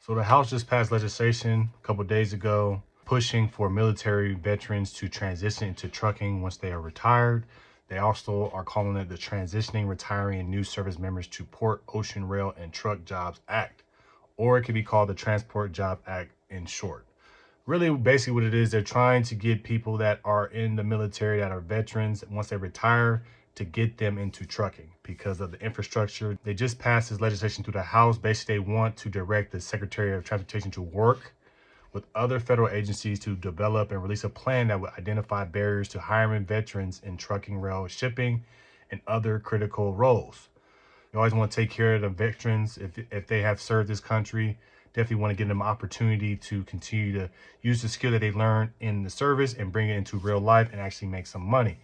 So the House just passed legislation a couple days ago pushing for military veterans to transition into trucking once they are retired. They also are calling it the Transitioning, Retiring, and New Service Members to Port, Ocean, Rail, and Truck Jobs Act, or it could be called the Transport Job Act in short. Really, basically what it is, they're trying to get people that are in the military, that are veterans, once they retire, to get them into trucking because of the infrastructure. They just passed this legislation through the House. Basically, they want to direct the Secretary of Transportation to work with other federal agencies to develop and release a plan that would identify barriers to hiring veterans in trucking, rail, shipping, and other critical roles. You always want to take care of the veterans if they have served this country. Definitely want to give them an opportunity to continue to use the skill that they learned in the service and bring it into real life and actually make some money.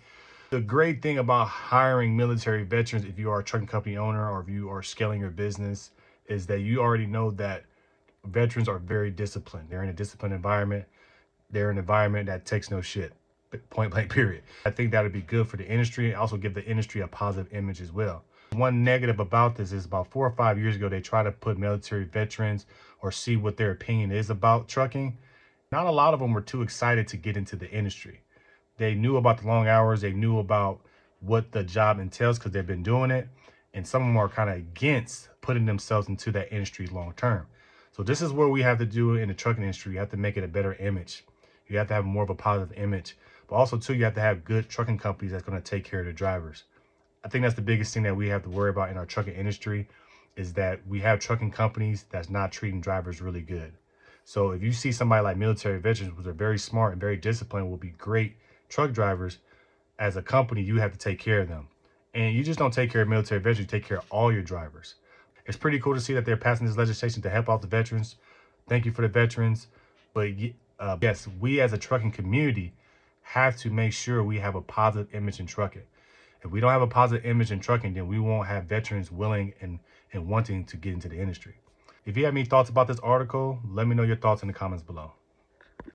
The great thing about hiring military veterans, if you are a trucking company owner or if you are scaling your business, is that you already know that veterans are very disciplined. They're in a disciplined environment. They're in an environment that takes no shit, point blank period. I think that would be good for the industry and also give the industry a positive image as well. One negative about this is about 4 or 5 years ago, they tried to put military veterans or see what their opinion is about trucking. Not a lot of them were too excited to get into the industry. They knew about the long hours. They knew about what the job entails because they've been doing it. And some of them are kind of against putting themselves into that industry long term. So this is what we have to do in the trucking industry. You have to make it a better image. You have to have more of a positive image. But also, too, you have to have good trucking companies that's going to take care of the drivers. I think that's the biggest thing that we have to worry about in our trucking industry is that we have trucking companies that's not treating drivers really good. So if you see somebody like military veterans, who are very smart and very disciplined, will be great truck drivers, as a company, you have to take care of them. And you just don't take care of military veterans, you take care of all your drivers. It's pretty cool to see that they're passing this legislation to help out the veterans. Thank you for the veterans. But yes, we as a trucking community have to make sure we have a positive image in trucking. If we don't have a positive image in trucking, then we won't have veterans willing and wanting to get into the industry. If you have any thoughts about this article, let me know your thoughts in the comments below.